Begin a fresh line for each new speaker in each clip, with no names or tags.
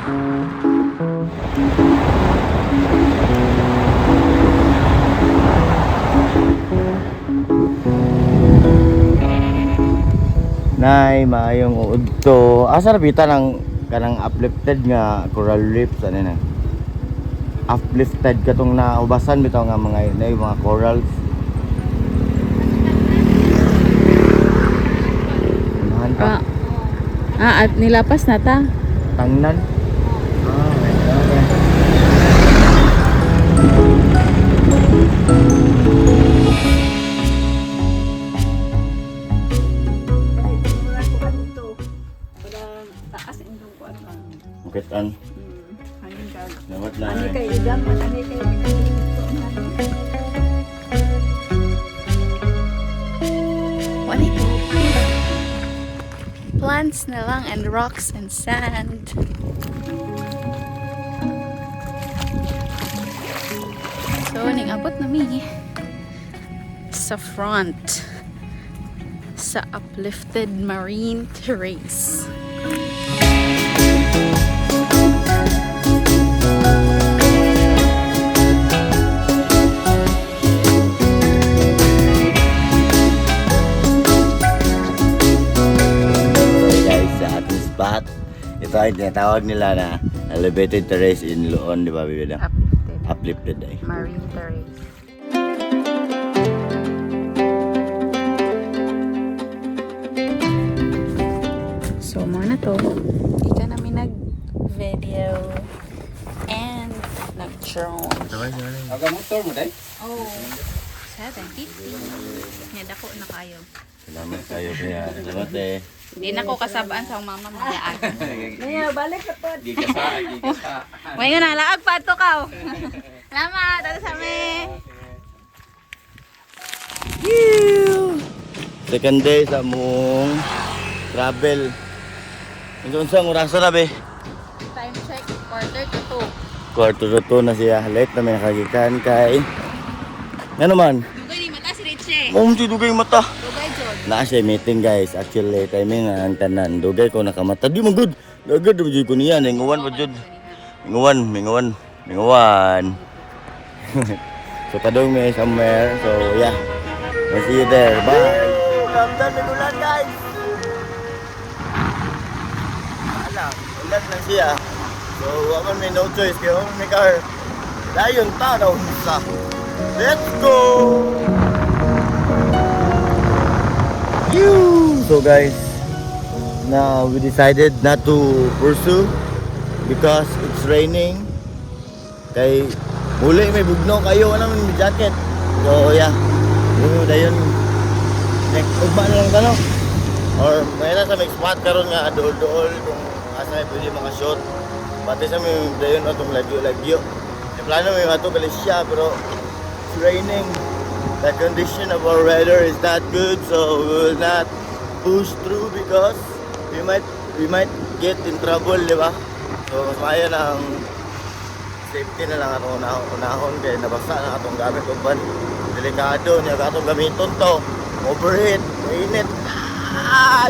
Nay, maayong udto. Asa bita ng kanang uplifted nga coral reefs ano na. Uplifted katong naubasan bitaw nga mga corals. Unahan pa.
At nilapas na ta.
Tangnan. Bukitan. Selamat na.
Ani kay idam, ani kay
Plants na lang and rocks and sand. So, ning-abot na mi sa front sa uplifted marine terrace.
Spot. Ito ay tinatawag nila na elevated terrace in Luon, di ba, Bibida? Uplifted ay.
Marine terrace. So, muna to. Ika namin nag-video and nag-drone.
Aga motor mo day?
Oh, 750. Nga dako na kayo.
Salamat kayo kaya. Salamat eh.
Hindi na ko kasabaan sa mama maglaag.
Niya balik ka pod.
Gigasa.
Ngayon na, laag pa ito ka. Salamat, dito sa amin.
Second day sa mong travel. Ito sa oras na be.
Time check, quarter to 2.
Quarter to 2 na siya. Late na may nakagikan kay. Ano man?
Dugay ni mata si Richie.
Si dugay mata.
Dugay jod.
Na siya meeting guys. Actually timing ang tanan. Dugay ko nakamata. Di mo good. Dagad mo jud ko niya. Ninguwan pa jud. Minguwan. So kadong may somewhere. So yeah. We'll see you there. Bye. Ramdan may ulan guys. Ulan lang siya. So waman may no choice. Kaya waman may car. Dayon ta daw sa. Let's go! So guys, now we decided not to pursue because it's raining. Kay muli may bugno kayo, ano may jacket. So yeah, dayon next ugma na lang tanong. Or may na sa may spot karon nga dool-dool kung asa ay pwede mga shot. Pati sa may dayon atong lagyo. Yung plano may ato Galicia pero it's raining. The condition of our weather is not good, so we will not push through because we might get in trouble, di ba? So mas maayo na ang safety na lang atong unahon kay nabasa na atong gamit uban. Delikado niya atong gamiton to. Overheat, mainit.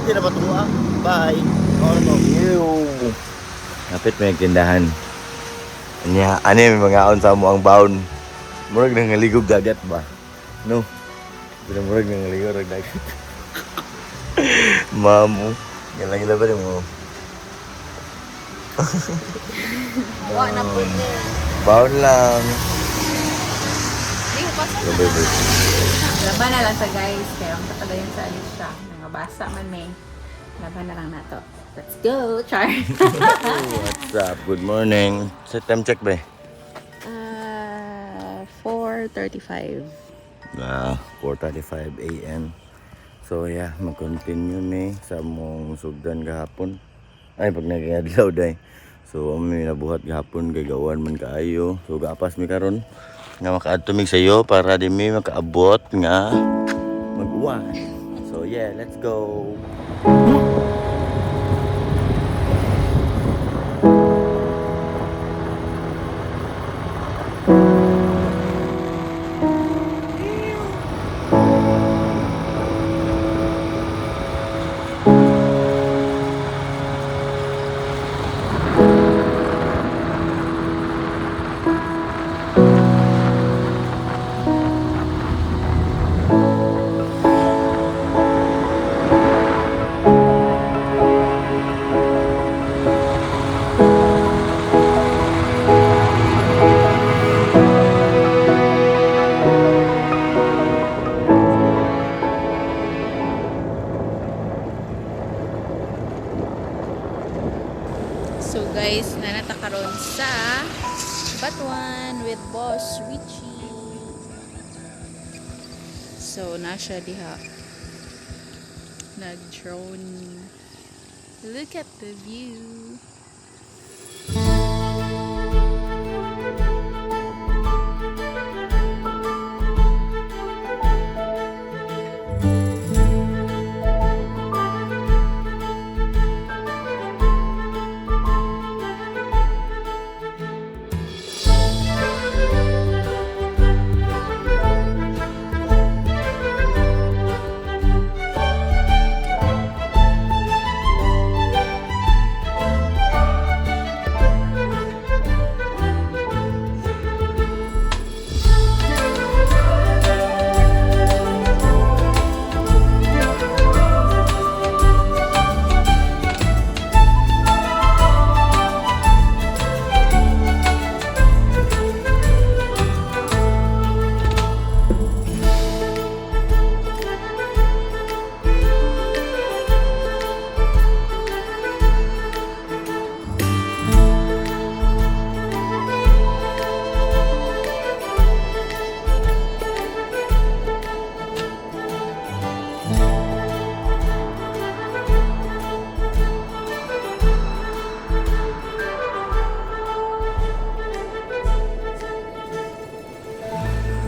Di na matuwa. Bye. Kapit may tindahan. Anya, may mga aon sa mo ang baon. Murag nang ngaligog dagat ba? No. Murag nang ngaligog dagat. Mamu. Gila ba rin mo?
Wa na po ni.
Baon lang.
Di ko pa sa. Laban na lang sa guys. Kaya ang kapadayon sa Alicia. Nangabasa man may. Laban na lang nato. Let's go, Char.
What's up? Good morning. Sa time check ba?
4:35.
4:35 AM. So yeah, mag-continue ni sa mong sugdan gahapon. Ay, pag nag-adlaw day. So may nabuhat gahapon kay gawan man kaayo. So gapas mi karon nga makaadto mig sayo para di mi makaabot nga mag-uwan. So yeah, let's go.
So guys, nanata karon sa Batuan with Boss Richie. So na siya diha. Nag-drone. Look at the view.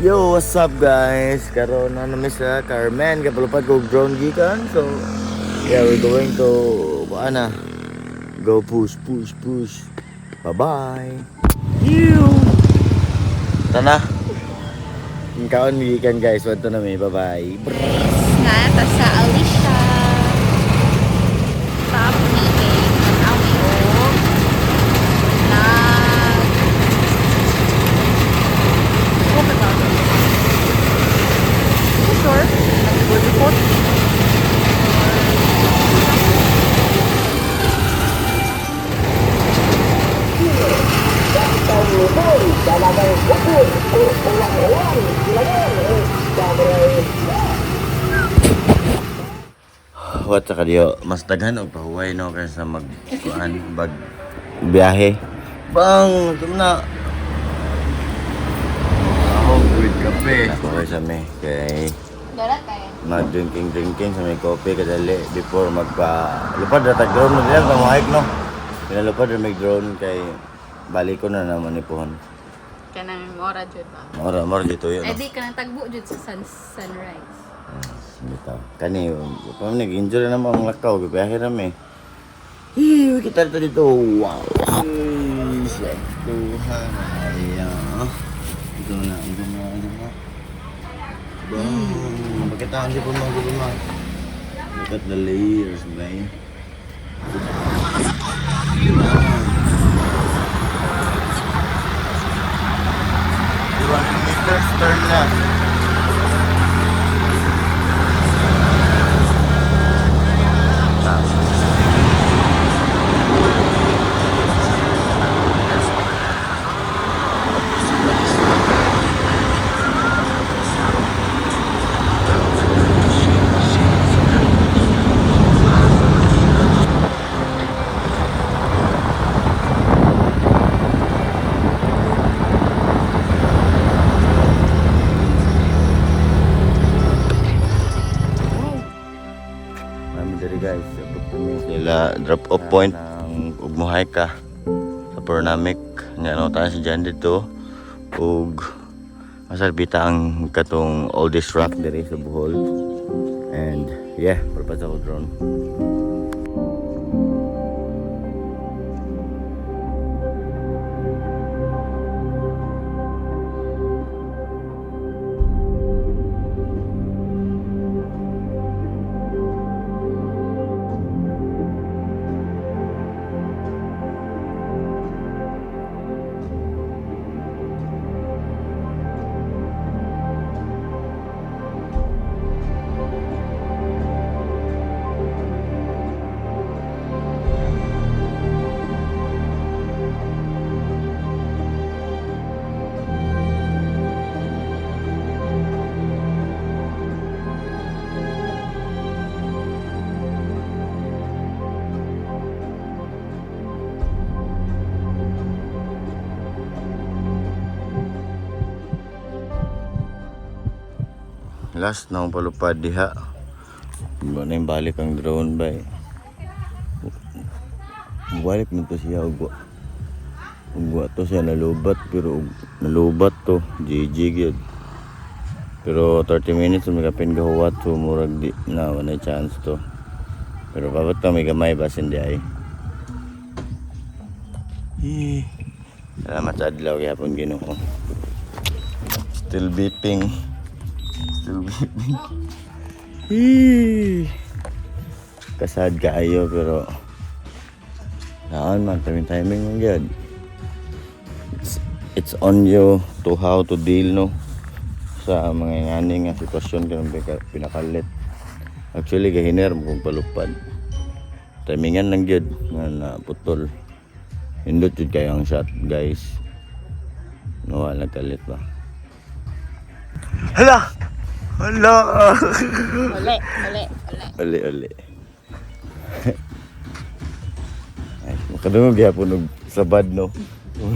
Yo, what's up guys? Karon na namin sa Carmen, kapalupad ko drone gikan. So, yeah, we're going to Buana. Go push. Bye-bye. Yo. Tana. Ang kaon gikan guys, wanto na may bye-bye.
Nata sa Alicia. Stop meeting. Awi o. Sure. Nag-good report.
What sa kadiyo? Mas daghan og pahuway no kaysa bag biyahe. Bang, ito na. With kape. Ako kayo sa may kay
Darat kayo.
mag-drinking sa may kope kadali before lupad na tag-drone mo diyan sa mahik no. Pinalupad na may drone kay balik ko na naman ipuhon.
Kanang mora jud ba?
Mora dito yun.
Eh di kanang tagbo jud sa sunrise.
Bitaw. Kani, kung nag-injure na naman ang lakaw, bibiyahe rami. Hiwi kita dito. Wow. Shit. Tuhan. Ayan. Ito na. Bang. Bakit hindi po mga. Look at the layers, man. Meters turn left. Guys, sila drop off point ng ugmuhay ka sa Purnamic nga no tayo sa dyan dito ug masarbita ang katong oldest rock diri sa Bohol and yeah, purpose ako drone. Last na akong palupad diha. Ba na yung balik ang drone ba eh. Balik mo to siya ugwa. Ugwa to siya nalubat pero nalubat to. GG gyud. Pero 30 minutes may kapin gahuwat so murag di na wala chance to. Pero babat ka may gamay basin di ay. Salamat sa adlaw gyapon Ginoo. Still beeping. Still beeping. Kasad kaayo pero naan man timing man gyud. It's on you to how to deal no sa mga ngani nga sitwasyon kanang pinakalit. Actually gahiner mo kung palupad. Timingan lang gyud nga naputol. Hindot jud kayo ang shot guys. No wala kalit ba. Hala! Hala! Uli. Ay, makadungog gyapon og sabad no.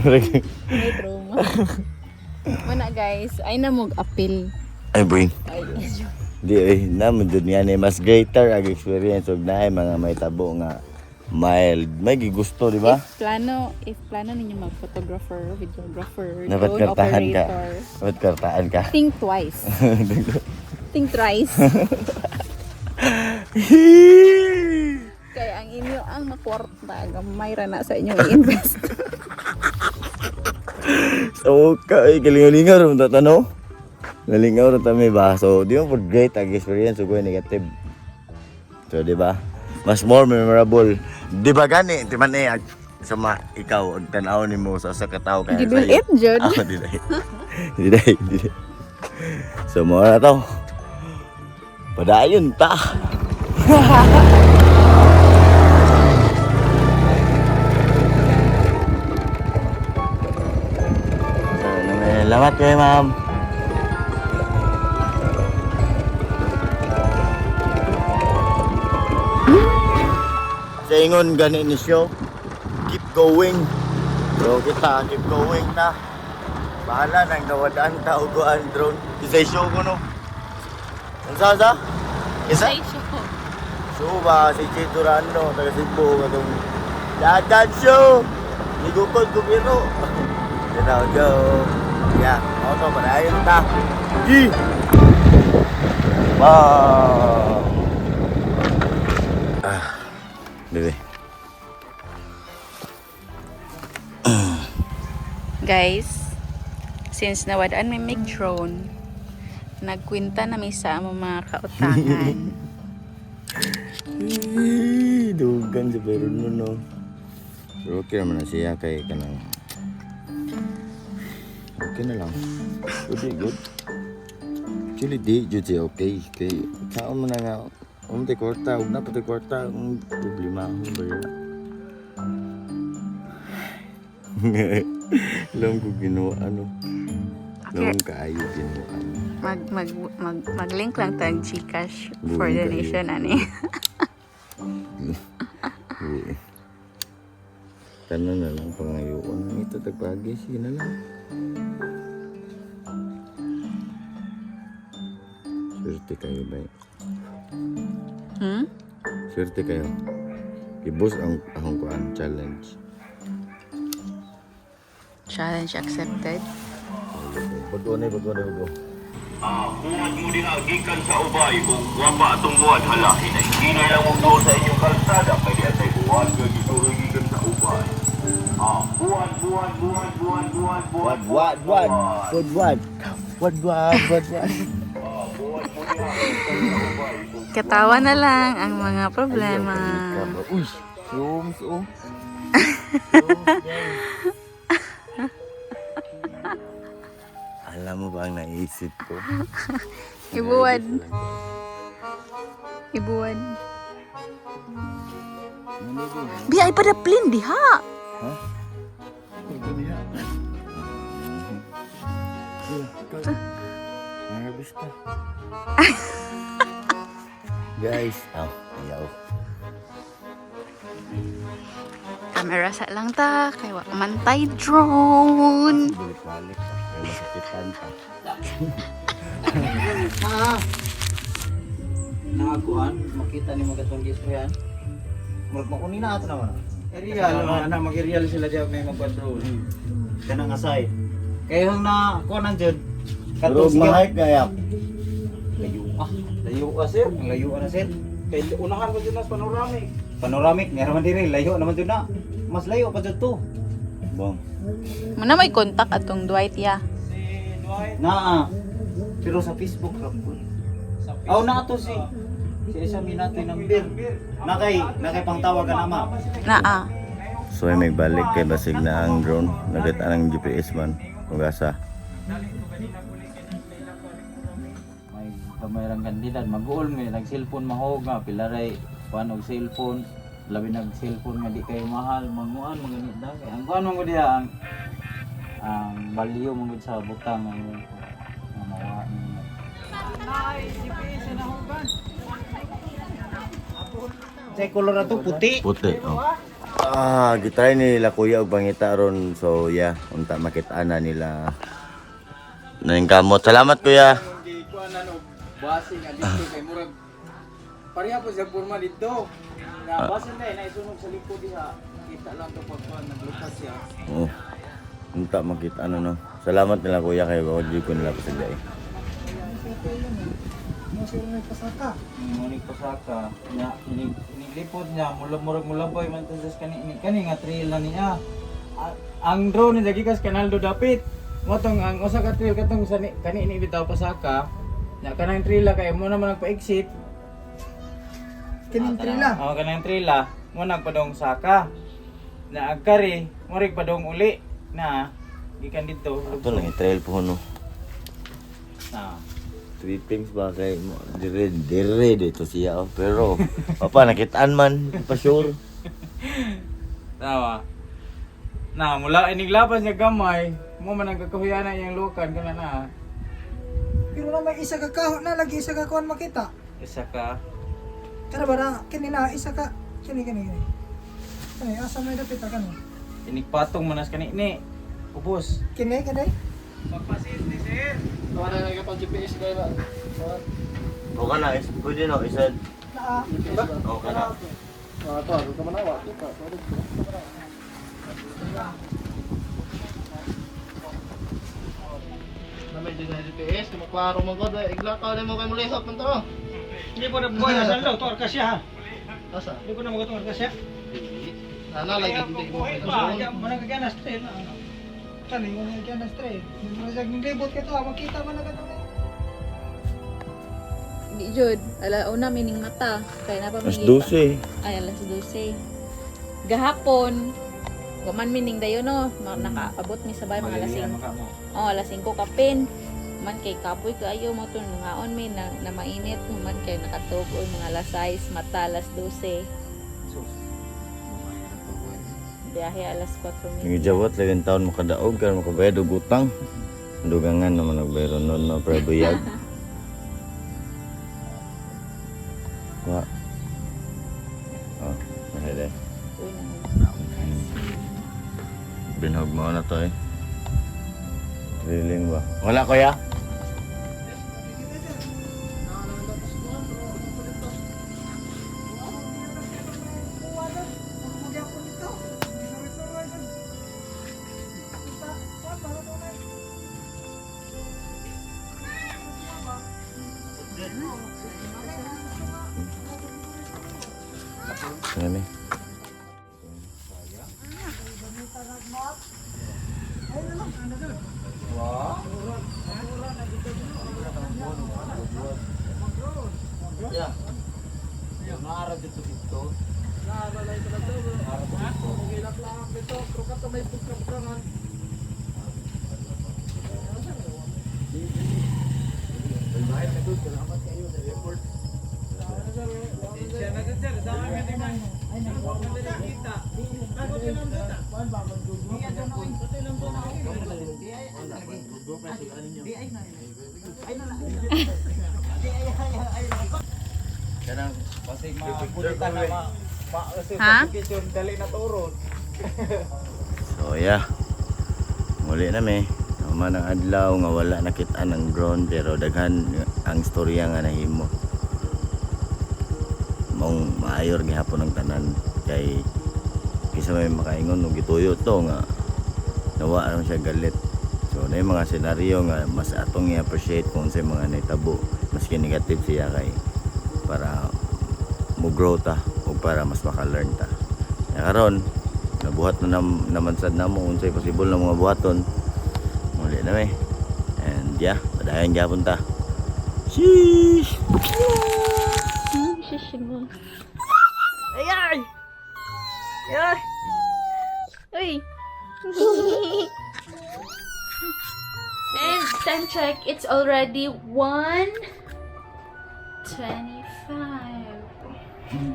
May trauma. Muna guys, ay na mong appeal.
Ay boy.
Ay,
Di ay naman jud nga mas greater ag experience og naay mga may tabo nga mild. May gigusto, di ba?
if plano ninyo mag-photographer, videographer,
Dapat
drone
kartahan ka.
operator,
Dapat kartaan ka.
think twice. Think thrice. Kaya ang inyo ang makwarta, gamay ra na sa inyo i-invest.
So, kalingaw-lingaw rin tatano. Nalingaw rin kami ba? So, di mo po great ang experience o negative. So, di ba? Mas more memorable. Di ba gani? Di man eh, sama ikaw, ang tanaw ni mo sa katao kaya
Di bilit, Jud.
Di dahi. So, mo na to. Padayon ta. Salamat kayo, ma'am. Sa ingon gani ni show, keep going. So kita keep going na. Bahala nang gawadaan ta og kuan drone. Isay show ko no. Unsa sa? Isa? Show ba si Chito Rando taga Cebu katong dadan show. Ligukod ko biro. Now go. Yeah, auto padayon ta. Gi. Wow. Bebe.
Guys, since nawadaan may make drone, nagkwenta na mi sa among mga kautangan.
Dugan sa pero no. Pero okay naman na siya kay kanang okay na lang. Good, good. Actually, di jud siya okay. Kay kaon man na nga te kwarta, ug na pati kwarta ang problema ko ba yun? Alam ko ginawa ano. Alam ko kaayo ginawa ano.
Mag-link lang tayong Gcash for
Buong
donation ani.
Tanan na lang pangayoon. Ito tagpagi sige na lang. Swerte kayo ba? Swerte kayo. Ibos ang akong kuan challenge.
Challenge accepted.
Bago na.
Buwan mo din agikan sa ubay kung wapa atong buwan hala. Hindi na lang mo sa inyong kalsada. Pwede atay buwan ka dito agikan sa ubay. Buwan.
Katawa na lang ang mga problema.
Uy, rooms oh. Alam mo ba ang naisip ko?
Ibuwan. Bi ay pada plin diha.
Ha? Basta. Guys, ayaw.
Camera sa lang ta kay wa mantay drone.
Balik-balik pa. Kaya masakitan pa.
Nakakuan, makita ni mga katong gispo yan.
Magmakunin na ito naman.
Real, na mag-real sila diyan may mag-control.
Kanang aside.
Kaya yung na kuan nandiyan.
Pero mahayag kaya.
Layo ka sir, ang layo ka na sir. Kaya unahan mo dyan na panoramic. Panoramic, meron man din layo naman dyan na. Mas layo pa dyan to.
Bong.
Muna may contact atong Dwight ya.
Si Dwight. Naa. Pero sa Facebook lang po. Oh, na to si isa minato ng beer. Nakay pangtawag ka nama.
Naa.
So ay may balik kay basig na ang drone. Nagit ang GPS man. Ugasa.
May kamerang kandidat mag-uol may nag-cellphone mahog nga pilaray paano og cellphone labi nag-cellphone nga di kayo mahal manguan maganit na kay ang kuan mo diha ang value mo gud sa butang ang mawa ni GPS na huban. Sa color na to puti.
Puti. Oh. Gitry nila kuya og pangita ron. So yeah, unta makitaan na nila. Naing kamot. Salamat kuya.
Di kuan ano base nga dito kay murag pareha po sa forma dito. Na base na isunog sa likod diha. Kita lang to pag kuan naglupas siya.
Oh. Unta makita no. Salamat nila kuya kay bawal di ko nila pasigay.
Munig pasaka nya inilipod niya mulaboy man to sa kani nga trail na niya. Ang drone ni gikas kanaldo dapit. Motong ang usa ka trail katong sa kani ni bitaw pasaka. Nya kanang trail kay mo naman nagpa-exit. Kaning trail la. Oh, kanang trail la mo nagpadong saka. Na agkari mo rig padong uli na gikan dito.
Ito lang i-trail po no.
Na
Three things ba kay dire dito siya oh. Pero papa nakitaan man pa sure.
Tawa. Na mula iniglapas niya gamay, mo man nagkakahuyan na iyang lukan kana na.
Pero na may isa ka kahon na lagi isa ka kuan makita.
Isa ka.
Kana ba na kini na isa ka kini. Ay asa may dapit ka no.
Inigpatong manas kani ni. Ubos.
Kini.
Magpasit ni sir. Tuwa na nagkapag GPS ko ba?
O kana pwede no isa.
Naa.
O kana.
Namay din na GPS, kumaklaro mo ko, iglakaw din mo kay mulihap man to.
Hindi po na buhay na salo to arka siya ha.
Asa?
Hindi ko na magatong arka siya.
Ana lagi hindi mo kay
Ya mana ka straight na ano. Kani mo na straight. Mo sa nilibot ka to makita man na ka to.
Di jud, alauna mining mata kay na pa
Mas 12.
Ay alas 12. Gahapon guman mining dayon no, nakaabot mi sabay mga alas 5. Oh, alas 5 kapin. Man kay kapoy kaayo mo to ngaon mi na mainit man kay nakatugoy mga alas 6 mata alas 12. Biyahe alas 4
Yung jawat lagang taon makadaog kan makabayad og utang. Dugangan naman nagbayron non no prebuyag. Wa. Oh, mahal eh. Binhog mo na to eh. Drilling ba? Wala kuya? Ini. Kanang
Kasi mapulitan na
Ha?
dali na turod.
So yeah. Muli na mi. man ang adlaw nga wala nakita ng drone pero daghan ang istorya nga nahimo. Maong maayor gihapon ang tanan kay kisa may makaingon og gituyo to nga nawa naman siya galit. So na yung mga senaryo nga mas atong i-appreciate kung sa mga naitabo maski negative siya kay para mo grow ta o para mas maka-learn ta. Ya karon nabuhat na naman sad namo unsay possible na mga buhaton. Muli na may. And yeah, padayon gyapon ta. Sheesh.
Shishimo. Ay ay. Ay. Uy. And time check, it's already 1:25.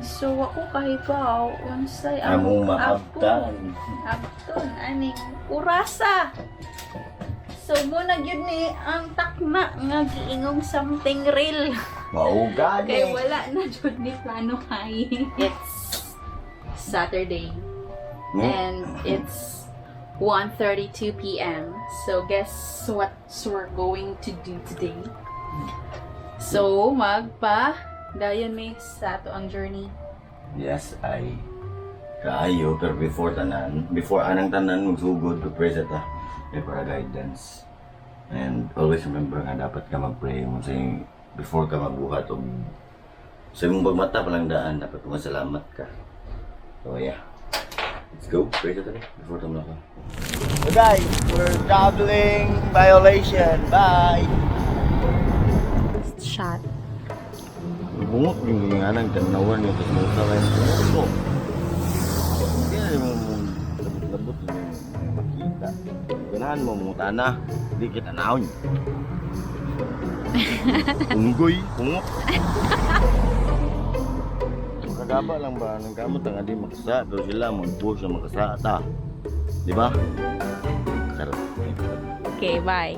So ako kahibaw unsay
Among maabtan.
Abton aning urasa. So muna gyud ni ang takma nga giingong something real.
Mauga
Kay wala na jud ni plano hay. It's Saturday and it's 1:32 p.m. So guess what we're going to do today? So dayon may sa ato ang journey.
Yes, I kaayo pero before anang tanan magsugod to pray sa ta para guidance. And always remember nga dapat ka mag-pray mo before ka magbuhat o sa imong pagmata palang daan dapat mo salamat ka. So yeah, let's go pray sa ta before ta ka. So guys, we're traveling violation. Bye.
Shot.
Bungok yung guminganang tanawan yung kasmuta kayo ito. Hindi na yung labot-labot yung makita. Ganahan mo muta na, hindi kita naon. Unggoy, bungok. Kagaba lang ba, nang gamot ang adi makasa, pero sila mag-push na makasa ata. Di ba? Sarap.
Okay, bye.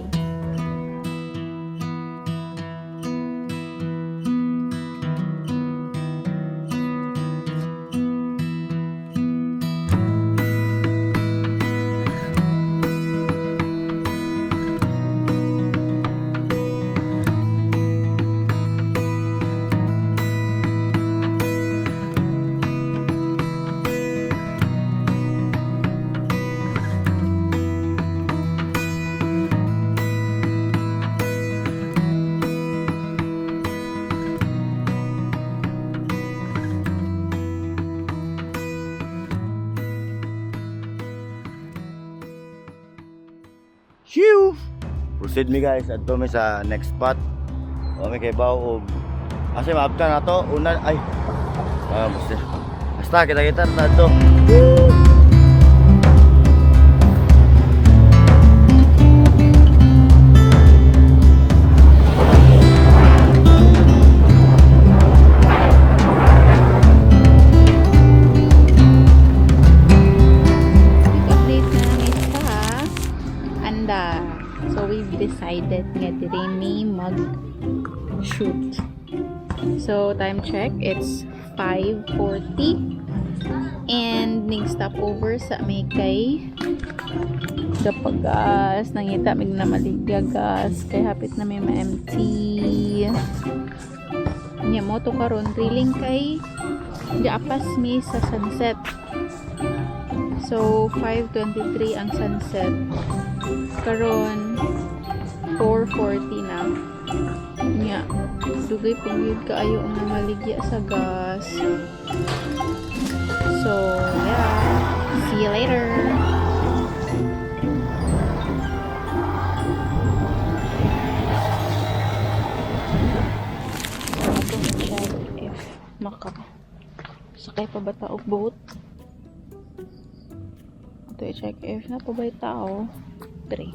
Shoo! Proceed me guys, adto mi sa next spot. O may kay bawo og asa maabtan nato una ay. Basta kita na to.
So we've decided nga diri ni mag-shoot. So time check, it's 5:40 and ning stopover sa may kay Gapagas nangita mig na maligyagas kay hapit na may ma-empty. Nya mo to karon drilling kay Jaapas mi sa sunset. So 5:23 ang sunset. Karon 4:40 na. Nya dugay pugid kaayo ang maligya sa gas. So yeah, see you later. Check if sakay pa ba ta og boat. Ito i-check if na pa ba tao. 3.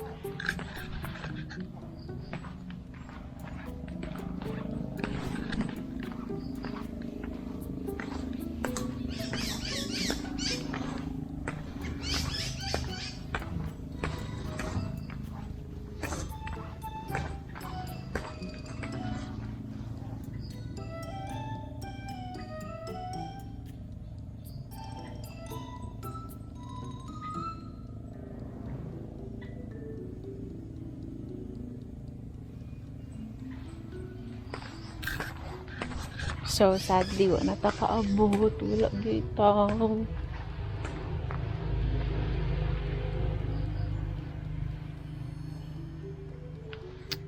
So sadly, wala na kaabot. Wala gitaw.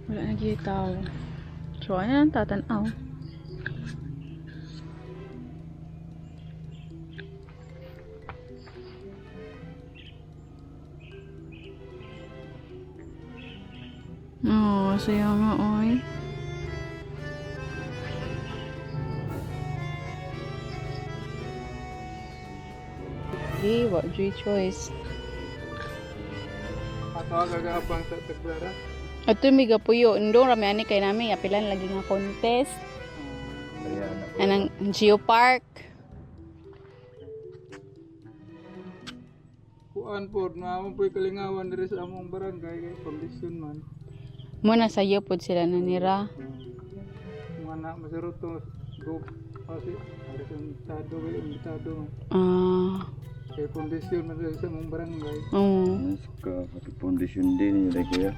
Wala na gitaw. So ano lang tatanaw. Oh, saya nga oy. What choice?
Ato agagabang sa Taglara.
Ato may gapuyo. Ndong rami ani kay nami. Apilan lagi nga contest. Anang geopark.
Kuan po, naamon po'y kalingawan diri sa among barangay kay kondisyon man.
Muna sayo pod sila nanira.
Mga na masarot to go kasi ari sa imbitado
Ah.
kay kondisyon man sa among barangay.
Oh.
Pati foundation din yun kuya.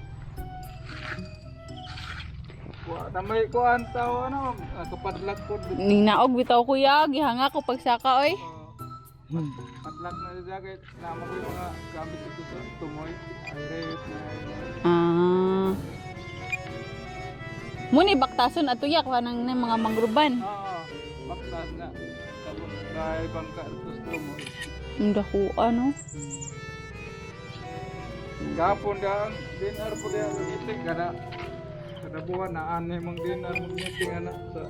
Wa na may kuan tao ano, kapadlak po.
Ning naog bitaw kuya, gihanga ko pagsaka oy.
Padlak na siya kay naamo ko yung mga gamit ito sa tumoy. Ay reyot na.
Ah. Muni baktason ato yak kanang mga mangruban.
Oo, baktas na. Tapos dahil bangka ito sa tumoy.
Ang dako ano.
Gapon daan dinar po diya itik kada buwan na anay mong dinar mong meeting ana sa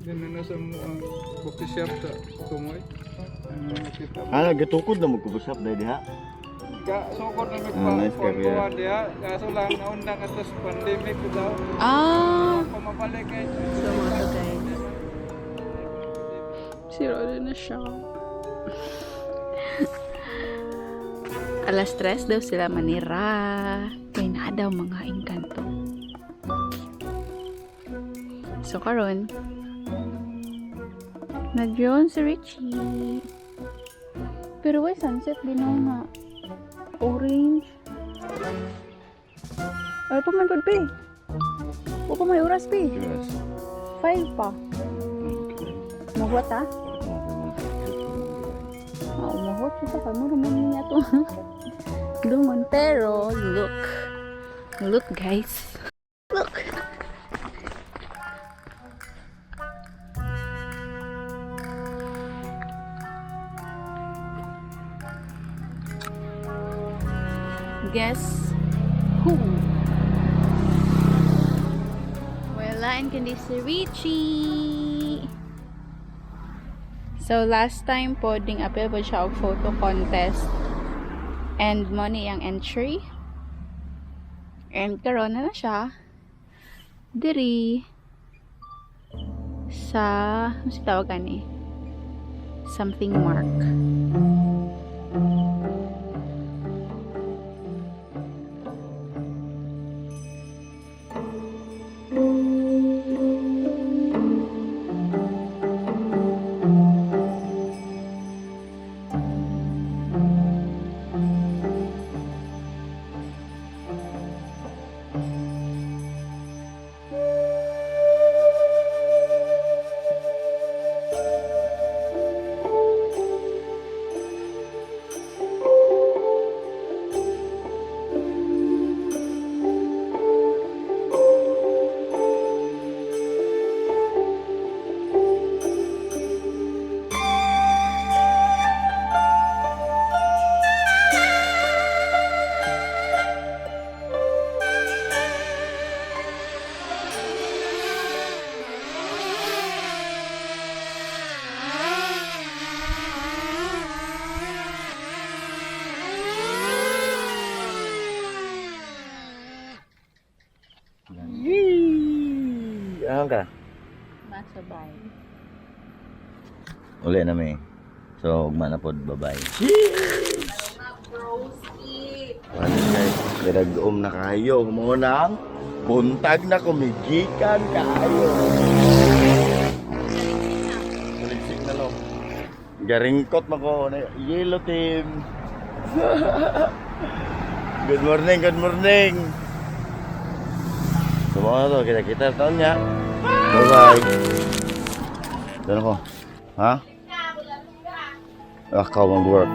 dinar sa coffee shop sa tumoy. Kita
Ah, gatukod na magkubusap dahil diha.
sukod na
nice ka, kuya.
magpapagawa diya. Kaso lang naundang atas pandemic ko daw.
Ah.
Pumabalik kay
So mga guys. Siro din na siya. Alas 3 daw sila manira. Kaya na daw mga engkanto. So karon nag-drone si Richie. Pero why sunset din na orange. Ay pa man pe. O pa may oras pe.
Yes.
5 pa. Mahuat ha? Mahuat siya ka. Maruman niya to. Duman. Pero, look. Look, guys. Look. Guess who? Wala and kundi si Richie. So last time po ding appeal po siya og photo contest and money ang entry. And karon na siya diri sa ano si tawag ani? Something mark.
Ano ka?
Masabay.
Uli na may. So, ugma na po, bye-bye. Ano guys, dirag-om na kayo. Muna ang buntag na kumigikan kayo. Galing na lo. Garingkot mo ko. Yellow team. Good morning, good morning. So mga to, kita-kita taon niya. Bye-bye. Doon ako. Ha? Ako mag-work.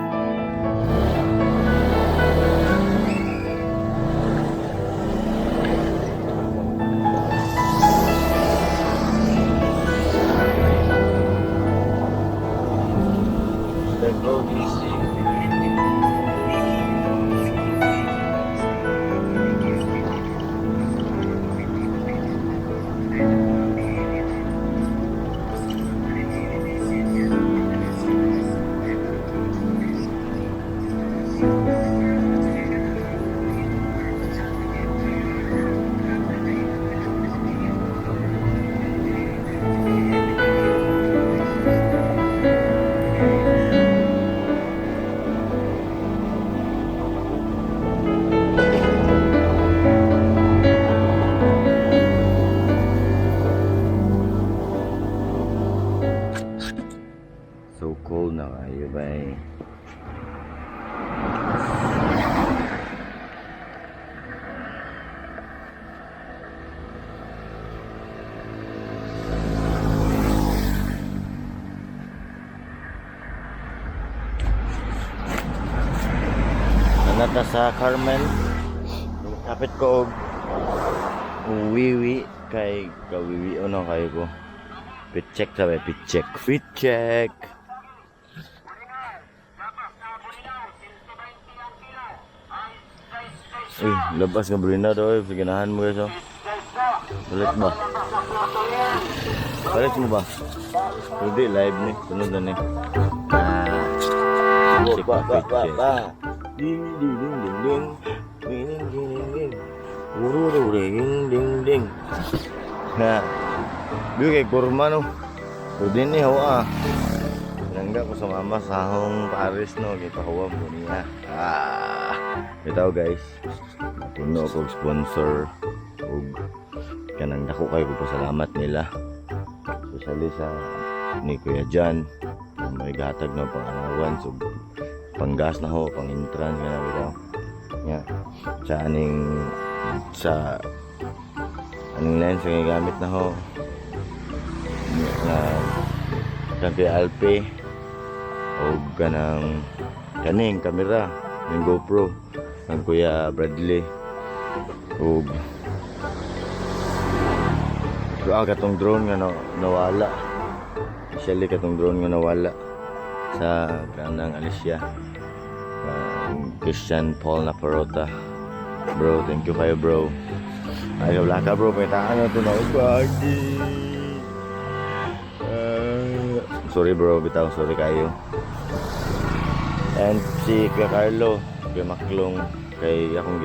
So cold na kayo ba eh. Nanata sa Carmel. Kapit ko og uwiwi kay kawiwi ano kayo ko. Pitcheck sabi, pitcheck. Pitcheck. Uy, labas nga Brina daw eh. Ganahan mo guys oh. Balik ba? Balik mo ba? Hindi, live ni. Sunod na ni. Ding ding ding ding ding. Ding ding ding ding. Ururu ding ding ding. Ha. Biyo kay kurma no. So din ni hawa. Nangga ko sa mama sa hong Paris no. Kay pahuwa mo niya. Bitaw guys. Puno ko sponsor. Ug kanang dako kayo ko pasalamat nila. Especially sa ni Kuya Jan. May gatag na pang-arawan. So panggas na ho, pang-entrance nga na bitaw. Nga. Sa aning lens nga gamit na ho. Kang kay Alpe o kanang kaning kamera ng GoPro ng Kuya Bradley o katong drone nga nawala, especially katong drone nga nawala sa kanang Alicia Christian Paul Naparota. Bro, thank you kayo bro. Ay wala ka bro, may taan na ito na ubagi. Sorry bro, bitaw, sorry kayo. And si Kuya Carlo, Kuya Maklong, kay akong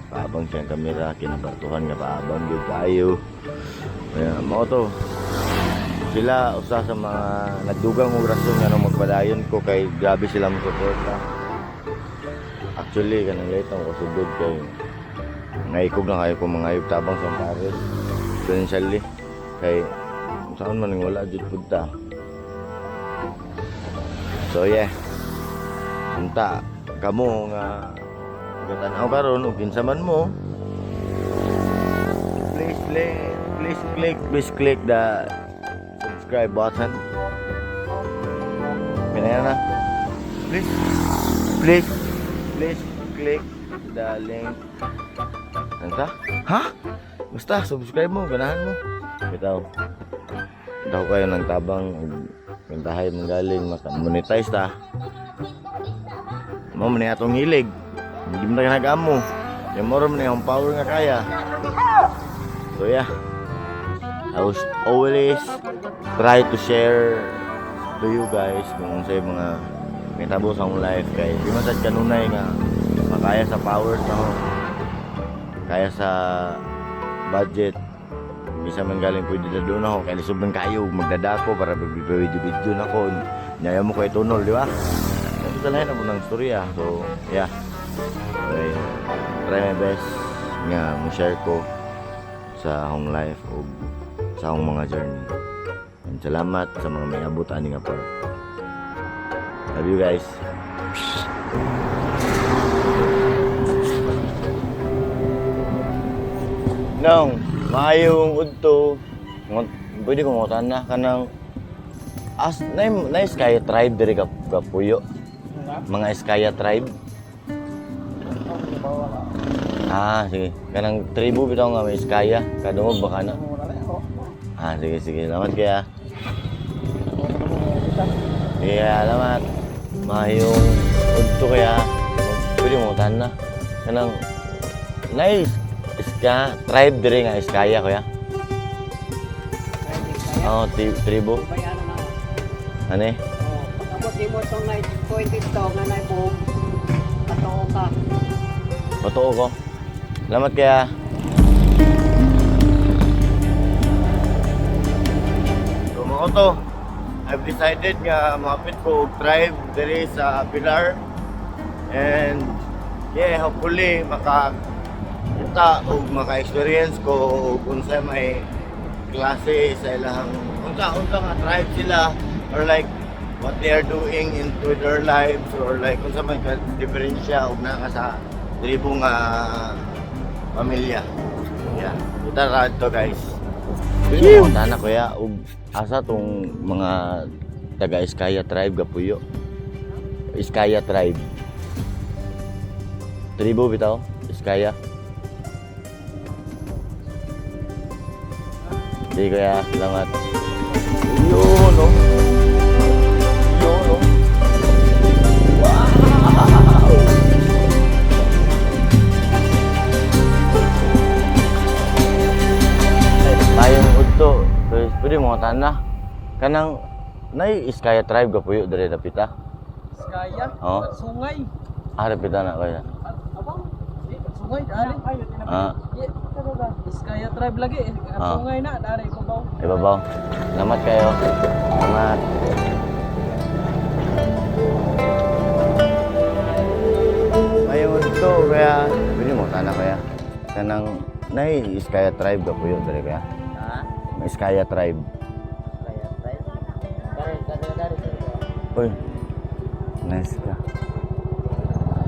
paabang siyang kamera, kinabatuhan nga paabang yun kayo. Mga to, sila usa sa mga nagdugang og rason nga nung magpadayon ko kay grabe sila mo suporta. Actually, kanang late ako sugod kay naikog na kayo kung mga ayog tabang sa Paris. Essentially, kay saan man nga wala jud punta. So yeah, punta kamo nga gatanaw karon ug kinsa man mo, please click the subscribe button. Kaya na. Please click the link. Ano ha? Basta subscribe mo, ganahan mo. Bitaw. Daw kayo ng tabang kantahay mong galing maka-monetize ta. Mo man atong hilig. Hindi mo na nag-amo. Yung more man yung power nga kaya. So yeah. I was always try to share to you guys kung sa mga mitabo sa akong life kay di man sad kanunay nga makaya sa powers na ho. Kaya sa budget bisa man galing pwede na doon ako kaya sobrang kayo magdadako para mag-video na ko nyaya mo kay tunol di ba? Ito talaga na po ng storya so yeah okay. Try my best nga mo-share ko sa akong life o sa akong mga journey and salamat sa mga may abot ani nga part. Love you guys. Nang maayong udto pwede ko ngutan na kanang na Iskaya tribe diri ka Puyo. Mga Iskaya tribe. Sige. Kanang tribo bitaw nga may Iskaya. Kadungog baka na. Sige, salamat kaya. Sige, salamat. Mahayong udto kaya. Pwede mo na. Kanang nice Iska tribe diri nga Iskaya kaya. Tribo. Ano eh?
Pag-abot mo itong night point ito, nga na po, patoo ka.
Totoo ko. Salamat kaya. So mga to, I've decided nga mapit ko og tribe diri sa Pilar. And yeah, hopefully makakita o maka-experience ko kung sa may klase sa ilang unta nga tribe sila or like what they are doing into their lives or like kung sa may diferensya o na sa tribo nga pamilya. Yeah, kita ra to guys. Pwede mo tana kuya og asa tong mga taga Iskaya tribe Gapuyo. Iskaya tribe. Tribo bitaw, Iskaya. Sige kuya, salamat. Yun no. Tayong udto, pwede mo tanah. Kanang nay Iskaya tribe Gapuyo diri dapita.
Iskaya?
Oo.
Sungay.
Dapita na kaya.
Abang? Sungay, dari. Iskaya tribe lagi. Sungay na, dari. Ibabaw.
Ibabaw. Salamat kayo. Salamat. Tayong udto kaya pwede mo tanah kaya. Kanang nay Iskaya tribe Gapuyo diri kaya. Iskaya tribe. Uy, nice ka.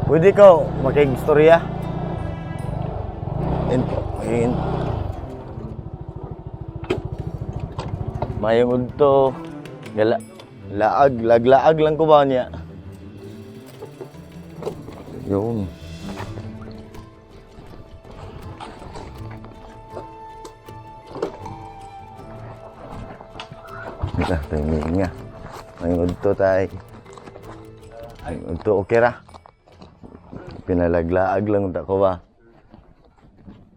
Pwede ka makikistorya? Mayong udto. Laglaag lang ko ba niya? Yun. Ito, timing nga. Mayong udto tayo. Mayong udto, okay ra. Pinalaglaag lang ko ba?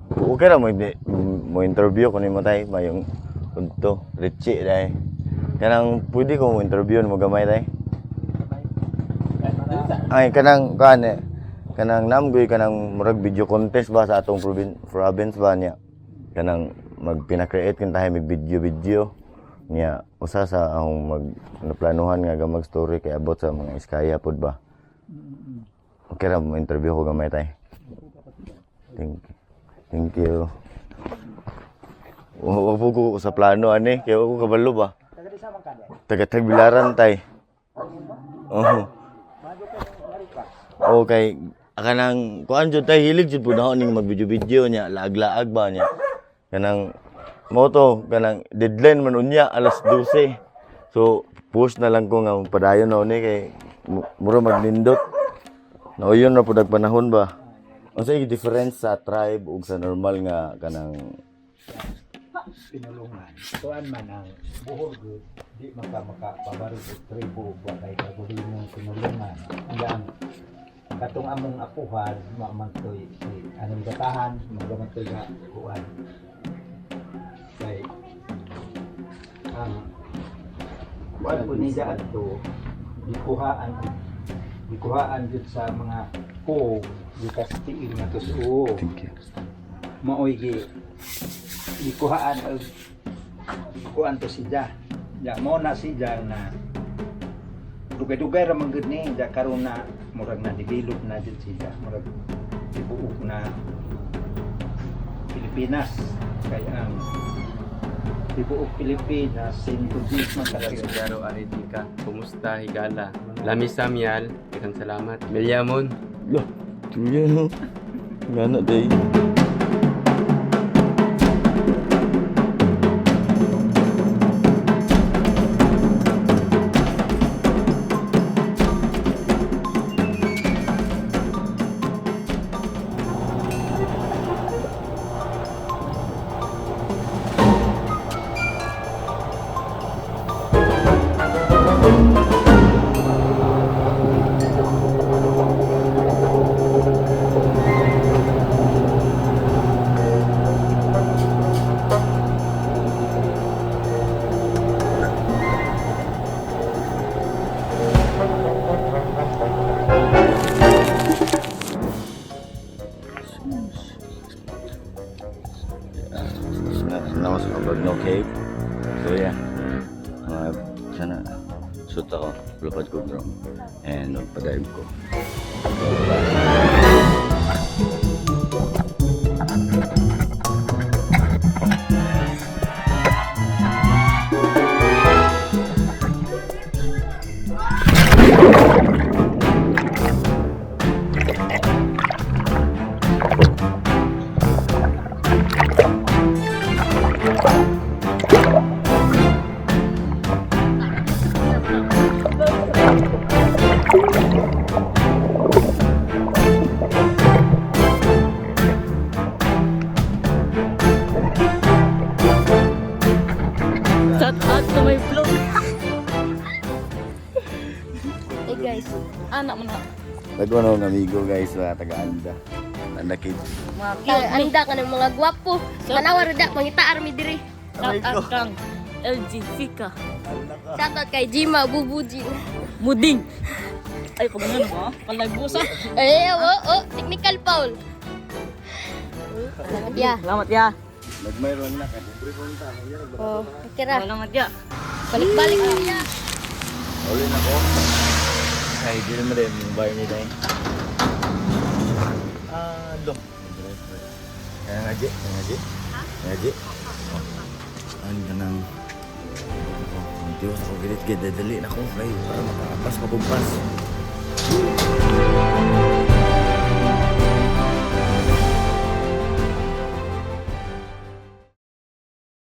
Okay ra mo interview ko nimo tayo. Mayong udto, Richie tayo. Kanang pwede ko mo interview mo gamay tayo. Ay, kanang namgoy kanang murag video contest ba sa atong province ba niya. Kanang magpina-create kan tayo may video niya usa sa akong naplanuhan nga gamag story kay abot sa mga Iskaya pod ba. Okay ra mo interview ko gamay tay. Thank you. Wag ko sa plano ani kay ako kabalo ba. Taga Tagbilaran tay. Okay, kanang kuan jud tay hilig jud pud ako ning mag-video niya, laag-laag ba niya. Kanang mo to, kanang deadline man unya alas 12. So, push na lang ko nga padayon na ni kay mura magnindot. Nauyon na pud panahon ba. Unsa yung difference sa tribe ug sa normal nga kanang
pinulungan. Tuan man ang buhol good, di makapabarog og tribo wa kay kagulong pinulungan. Ang katong among apuhan mamantoy anong gatahan, magamantoy nga kuan. Kay kuan po niya adto gikuhaan jud sa mga ko gikastiin nga tuso. Maoy gikuhaan og kuan to siya. Ya mo na siya na dugay-dugay ra man gud ni ja karon na murag na develop na jud siya. Murag tibuok na Pilipinas kay ang tibuok Pilipinas sintudik man talaga.
Jaro Aridika, kumusta higala? Lami Samyal, ikan salamat. Milyamon.
Loh, tuya no. Ngana day. maglakad ko bro. And magpa-dive ko.
Shout out to my vlog. Hey guys, anak mo na.
Nagko na ng amigo guys, mga taga-anda. Anda kids.
Mga cute.
Anda ka ng mga gwapo. Manawar da mangita army diri.
Shout out kang LG Fika.
Shoutout kay Jima Bubujin.
Muding. Ay, pag ano ba? Palagbusa.
Technical foul. Yeah.
Salamat ya.
Nagmayroon na kasi.
Oh, kira.
Salamat ya.
Balik-balik ya.
Uli na ko. Ay, di naman rin yung bahay nila eh. Dong. Kaya nga, Ji. Kaya nga, Ji. Kaya, Ji. Ano ka nang... Ang Diyos ako, gilid-gilid. Dadali na ko. Ay, para makapas, mapumpas.